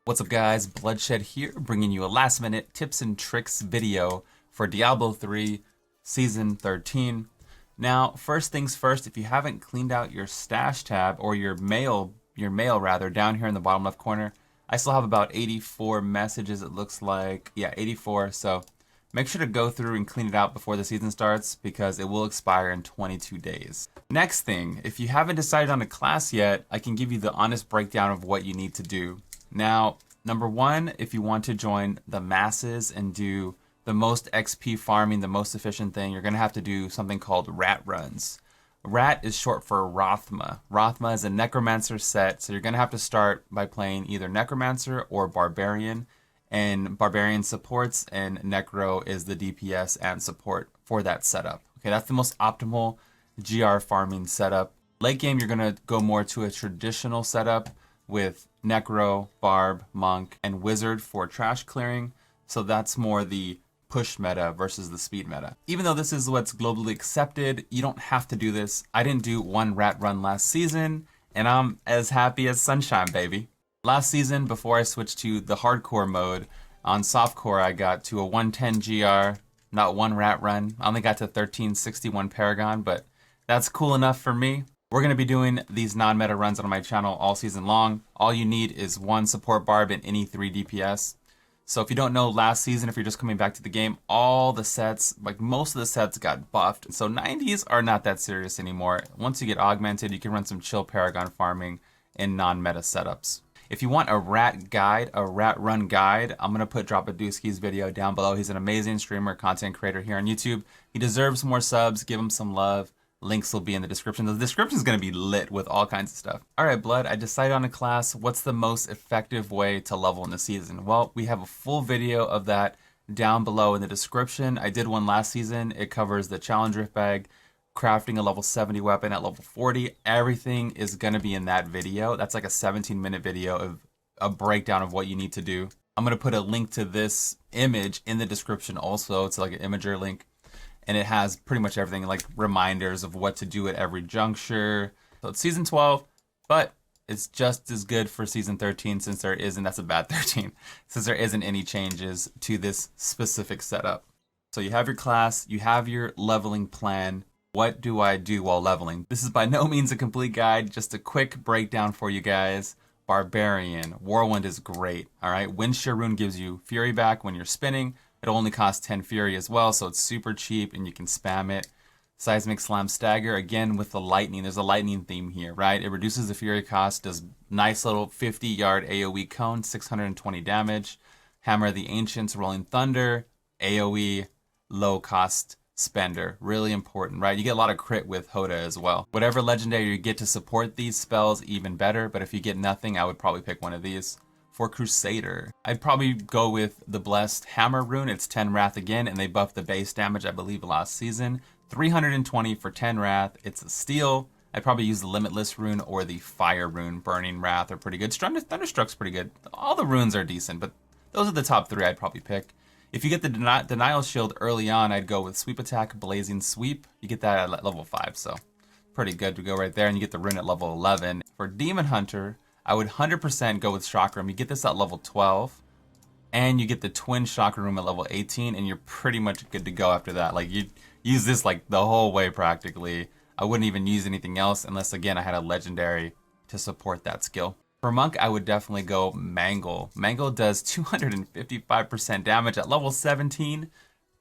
What's up guys, Bloodshed here, bringing you a last minute tips and tricks video for Diablo 3 Season 13. Now, first things first, if you haven't cleaned out your stash tab, or your mail rather, down here in the bottom left corner, I still have about 84 messages it looks like. Yeah, 84, so make sure to go through and clean it out before the season starts because it will expire in 22 days. Next thing, if you haven't decided on a class yet, I can give you the honest breakdown of what you need to do. Now, number one, if you want to join the masses and do the most XP farming, the most efficient thing, you're going to have to do something called rat runs. Rat is short for Rothma. Rothma is a Necromancer set, so you're going to have to start by playing either Necromancer or Barbarian, and Barbarian supports, and Necro is the DPS and support for that setup. Okay, that's the most optimal GR farming setup. Late game, you're going to go more to a traditional setup with Necro, Barb, Monk, and Wizard for trash clearing. So that's more the push meta versus the speed meta. Even though this is what's globally accepted, you don't have to do this. I didn't do one rat run last season, and I'm as happy as sunshine, baby. Last season, before I switched to the hardcore mode, on softcore I got to a 110 GR, not one rat run. I only got to 1361 Paragon, but that's cool enough for me. We're going to be doing these non-meta runs on my channel all season long. All you need is one support barb and any 3 DPS. So if you don't know, last season, if you're just coming back to the game, all the sets, like most of the sets got buffed. So 90s are not that serious anymore. Once you get augmented, you can run some chill Paragon farming in non-meta setups. If you want a rat guide, a rat run guide, I'm going to put Drkillbydeath's video down below. He's an amazing streamer, content creator here on YouTube. He deserves more subs. Give him some love. Links will be in the description. The description is going to be lit with all kinds of stuff. All right, Blood, I decided on a class. What's the most effective way to level in the season? Well, we have a full video of that down below in the description. I did one last season. It covers the challenge rift bag, crafting a level 70 weapon at level 40. Everything is going to be in that video. That's like a 17-minute video of a breakdown of what you need to do. I'm going to put a link to this image in the description also. It's like an imager link. And it has pretty much everything, like reminders of what to do at every juncture. So it's season 12, but it's just as good for season 13 since there isn't, that's a bad 13, since there isn't any changes to this specific setup. So you have your class, you have your leveling plan. What do I do while leveling? This is by no means a complete guide, just a quick breakdown for you guys. Barbarian, Whirlwind is great, all right? Wind Shear Rune gives you Fury back when you're spinning. It only costs 10 Fury as well, so it's super cheap and you can spam it. Seismic Slam Stagger, again with the lightning. There's a lightning theme here, right? It reduces the Fury cost, does nice little 50-yard AoE cone, 620 damage. Hammer of the Ancients, Rolling Thunder, AoE, low cost spender. Really important, right? You get a lot of crit with Hoda as well. Whatever legendary you get to support these spells, even better, but if you get nothing, I would probably pick one of these. For Crusader, I'd probably go with the Blessed Hammer rune. It's 10 Wrath again, and they buffed the base damage, I believe, last season. 320 for 10 Wrath. It's a steal. I'd probably use the Limitless rune or the Fire rune. Burning Wrath are pretty good. Thunderstruck's pretty good. All the runes are decent, but those are the top 3 I'd probably pick. If you get the Denial Shield early on, I'd go with Sweep Attack, Blazing Sweep. You get that at level 5, so pretty good to go right there, and you get the rune at level 11. For Demon Hunter, I would 100% go with Chakra Room. You get this at level 12, and you get the Twin Chakra Room at level 18, and you're pretty much good to go after that. Like, you use this like the whole way practically. I wouldn't even use anything else unless, again, I had a legendary to support that skill. For Monk, I would definitely go Mangle. Mangle does 255% damage at level 17.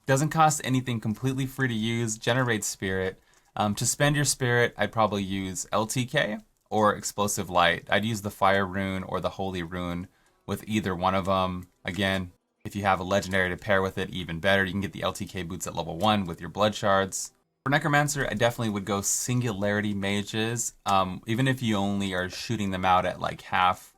Doesn't cost anything, completely free to use, generates Spirit. To spend your Spirit, I'd probably use LTK. Or Explosive Light. I'd use the Fire rune or the Holy rune with either one of them. Again, if you have a legendary to pair with it, even better. You can get the LTK boots at level 1 with your Bloodshards. For Necromancer, I definitely would go Singularity Mages. Even if you only are shooting them out at like half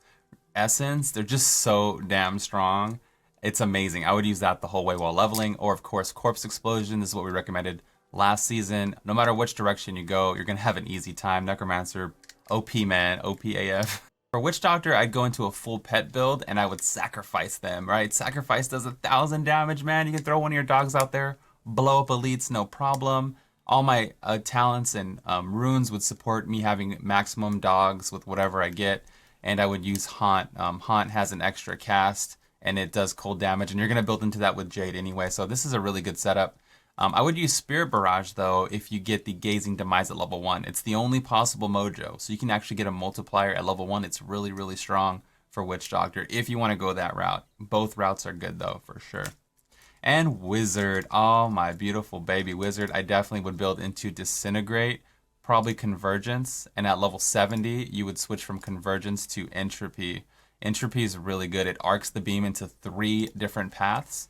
essence, they're just so damn strong. It's amazing. I would use that the whole way while leveling. Or of course, Corpse Explosion. This is what we recommended last season. No matter which direction you go, you're going to have an easy time. Necromancer, OP man, OP AF. For Witch Doctor, I'd go into a full pet build and I would sacrifice them, right? Sacrifice does 1,000 damage, man. You can throw one of your dogs out there, blow up elites, no problem. All my talents and runes would support me having maximum dogs with whatever I get. and I would use Haunt. Haunt has an extra cast, and it does cold damage, and you're going to build into that with Jade anyway, so this is a really good setup. I would use Spirit Barrage, though, if you get the Gazing Demise at level 1. It's the only possible mojo, so you can actually get a multiplier at level 1. It's really, really strong for Witch Doctor if you want to go that route. Both routes are good, though, for sure. And Wizard. Oh, my beautiful baby Wizard. I definitely would build into Disintegrate, probably Convergence, and at level 70, you would switch from Convergence to Entropy. Entropy is really good. It arcs the beam into 3 different paths.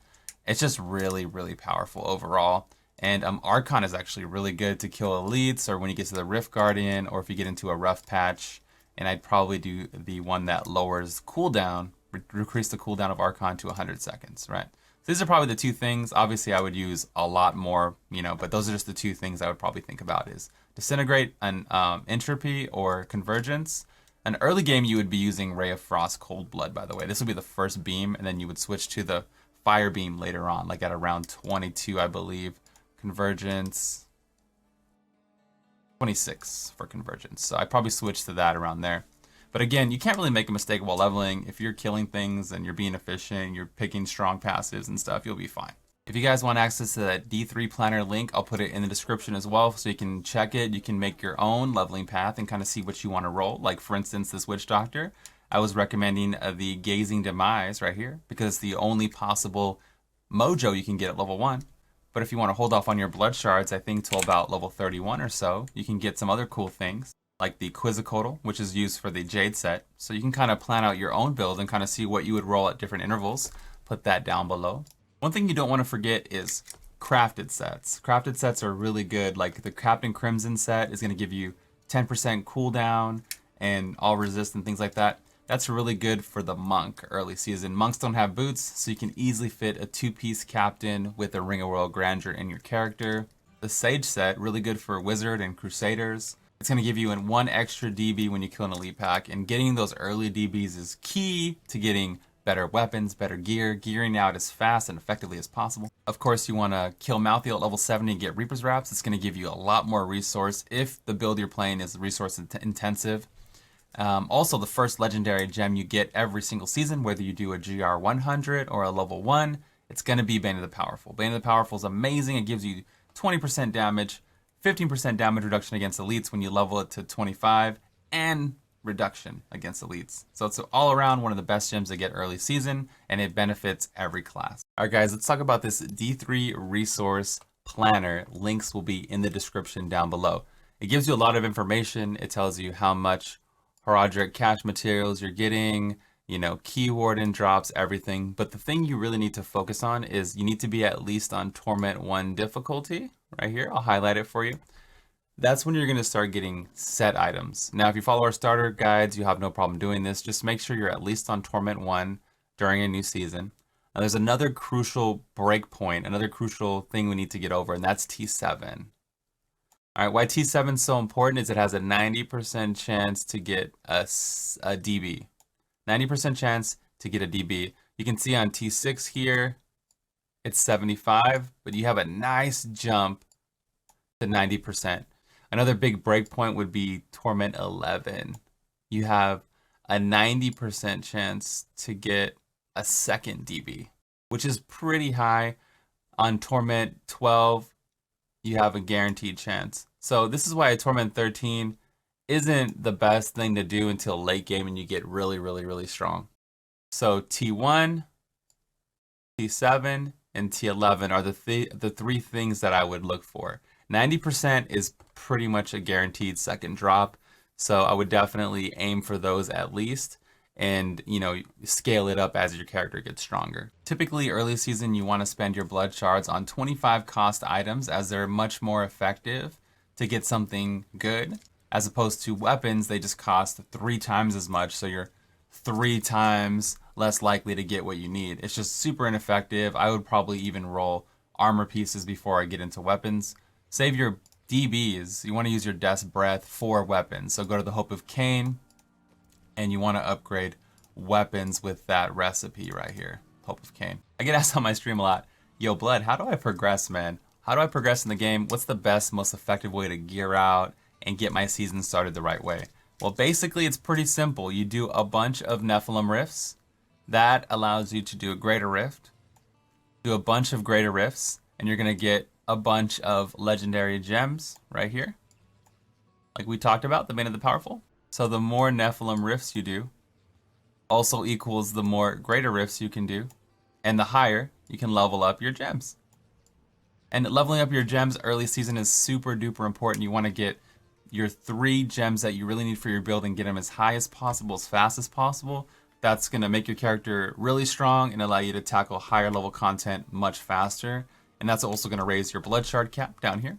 It's just really, really powerful overall. And Archon is actually really good to kill elites, or when you get to the Rift Guardian, or if you get into a rough patch. And I'd probably do the one that lowers cooldown, decrease the cooldown of Archon to 100 seconds, right? So these are probably the 2 things. Obviously, I would use a lot more, but those are just the 2 things I would probably think about is Disintegrate and Entropy or Convergence. An early game, you would be using Ray of Frost, Cold Blood, by the way. This would be the first beam, and then you would switch to the Fire Beam later on, like at around 22, I believe. Convergence, 26 for Convergence. So I probably switch to that around there. But again, you can't really make a mistake while leveling. If you're killing things and you're being efficient, you're picking strong passives and stuff, you'll be fine. If you guys want access to that D3 planner link, I'll put it in the description as well, so you can check it. You can make your own leveling path and kind of see what you want to roll. Like, for instance, this Witch Doctor, I was recommending the Gazing Demise right here because it's the only possible mojo you can get at level 1. But if you want to hold off on your Blood Shards, I think till about level 31 or so, you can get some other cool things like the Quizzicoatl, which is used for the Jade set. So you can kind of plan out your own build and kind of see what you would roll at different intervals. Put that down below. One thing you don't want to forget is crafted sets. Crafted sets are really good. Like the Captain Crimson set is going to give you 10% cooldown and all resist and things like that. That's really good for the monk early season. Monks don't have boots, so you can easily fit a 2-piece captain with a Ring of Royal Grandeur in your character. The Sage set, really good for Wizard and Crusaders. It's going to give you 1 extra DB when you kill an elite pack, and getting those early DBs is key to getting better weapons, better gear, gearing out as fast and effectively as possible. Of course, you want to kill Malthael at level 70 and get Reaper's Wraps. It's going to give you a lot more resource if the build you're playing is resource intensive. Also, the first legendary gem you get every single season, whether you do a GR 100 or a level 1, it's going to be Bane of the Powerful. Bane of the Powerful is amazing. It gives you 20% damage, 15% damage reduction against elites when you level it to 25, and reduction against elites. So it's all around one of the best gems to get early season, and it benefits every class. Alright guys, let's talk about this D3 resource planner. Links will be in the description down below. It gives you a lot of information. It tells you how much Horadric cache materials you're getting, key warden drops, everything. But the thing you really need to focus on is you need to be at least on Torment 1 difficulty. Right here, I'll highlight it for you. That's when you're going to start getting set items. Now, if you follow our starter guides, you have no problem doing this. Just make sure you're at least on Torment 1 during a new season. And there's another crucial breakpoint, another crucial thing we need to get over, and that's T7. All right, why T7 is so important is it has a 90% chance to get a DB. 90% chance to get a DB. You can see on T6 here, it's 75, but you have a nice jump to 90%. Another big breakpoint would be Torment 11. You have a 90% chance to get a second DB, which is pretty high. On Torment 12, you have a guaranteed chance. So this is why a Torment 13 isn't the best thing to do until late game and you get really, really, really strong. So T1, T7, and T11 are the 3 things that I would look for. 90% is pretty much a guaranteed second drop, so I would definitely aim for those at least, and scale it up as your character gets stronger. Typically early season you want to spend your blood shards on 25 cost items, as they're much more effective to get something good, as opposed to weapons. They just cost 3 times as much, so you're 3 times less likely to get what you need. It's just super ineffective. I would probably even roll armor pieces before I get into weapons. Save your DBs. You want to use your Death's Breath for weapons. So go to the Hope of Cain, and you want to upgrade weapons with that recipe right here, Hope of Cain. I get asked on my stream a lot, yo Blood, how do I progress, man? How do I progress in the game? What's the best, most effective way to gear out and get my season started the right way? Well, basically, it's pretty simple. You do a bunch of Nephilim rifts. That allows you to do a greater rift. Do a bunch of greater rifts, and you're going to get a bunch of legendary gems right here. Like we talked about, the Bane of the Powerful. So the more Nephilim rifts you do also equals the more greater rifts you can do. And the higher you can level up your gems. And leveling up your gems early season is super duper important. You want to get your 3 gems that you really need for your build and get them as high as possible, as fast as possible. That's going to make your character really strong and allow you to tackle higher level content much faster. And that's also going to raise your Bloodshard cap down here.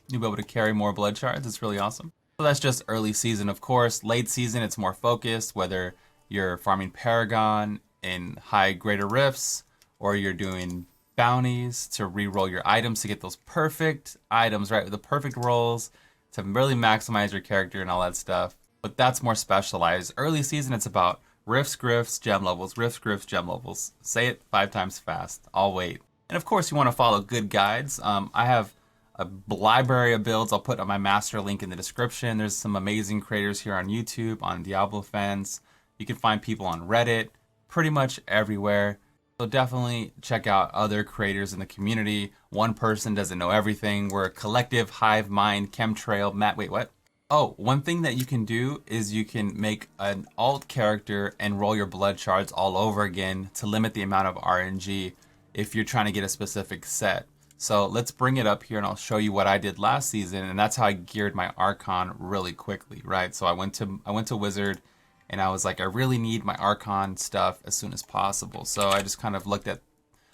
You'll be able to carry more Bloodshards. It's really awesome. So that's just early season, of course. Late season, it's more focused, whether you're farming Paragon in high greater rifts or you're doing bounties to re-roll your items to get those perfect items, right? The perfect rolls to really maximize your character and all that stuff. But that's more specialized. Early season, it's about rifts, grifts, gem levels, rifts, grifts, gem levels. Say it 5 times fast. I'll wait. And of course, you want to follow good guides. I have a library of builds. I'll put my master link in the description. There's some amazing creators here on YouTube, on Diablo fans. You can find people on Reddit, pretty much everywhere. So definitely check out other creators in the community. One person doesn't know everything. We're a collective hive mind chemtrail. Matt, wait, what? Oh, one thing that you can do is you can make an alt character and roll your blood shards all over again to limit the amount of RNG if you're trying to get a specific set. So let's bring it up here and I'll show you what I did last season, and that's how I geared my Archon really quickly, right? So I went to Wizard and I was like, I really need my Archon stuff as soon as possible. So I just kind of looked at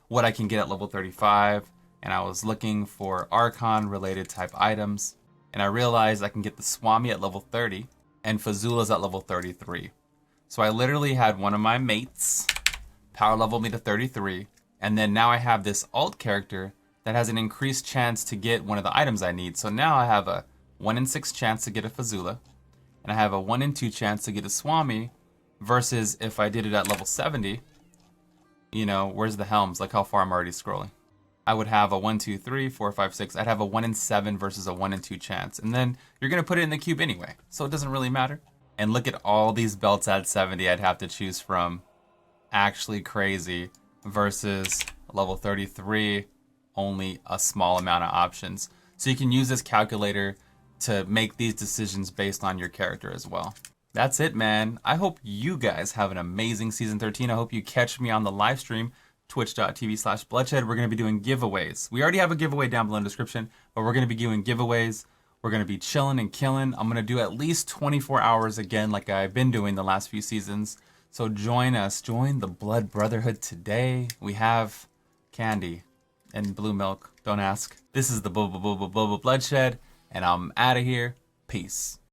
what I can get at level 35, and I was looking for Archon related type items. And I realized I can get the Swami at level 30 and Fazula's at level 33. So I literally had one of my mates power level me to 33. And then now I have this alt character that has an increased chance to get one of the items I need. So now I have a 1 in 6 chance to get a Fazula. And I have a 1 in 2 chance to get a Swami, versus if I did it at level 70, you know, where's the helms? Like how far I'm already scrolling. I would have a 1, 2, 3, 4, 5, 6. I'd have a 1 in 7 versus a 1 in 2 chance. And then you're going to put it in the cube anyway. So it doesn't really matter. And look at all these belts at 70 I'd have to choose from. Actually crazy. Versus level 33, only a small amount of options. So you can use this calculator to make these decisions based on your character as well. That's it, man. I hope you guys have an amazing season 13. I hope you catch me on the live stream, twitch.tv/bloodshed. We're going to be doing giveaways. We already have a giveaway down below in the description, but we're going to be doing giveaways. We're going to be chilling and killing. I'm going to do at least 24 hours again like I've been doing the last few seasons. So join us. Join the Blood Brotherhood today. We have candy and blue milk. Don't ask. This is the Bloodshed, and I'm out of here. Peace.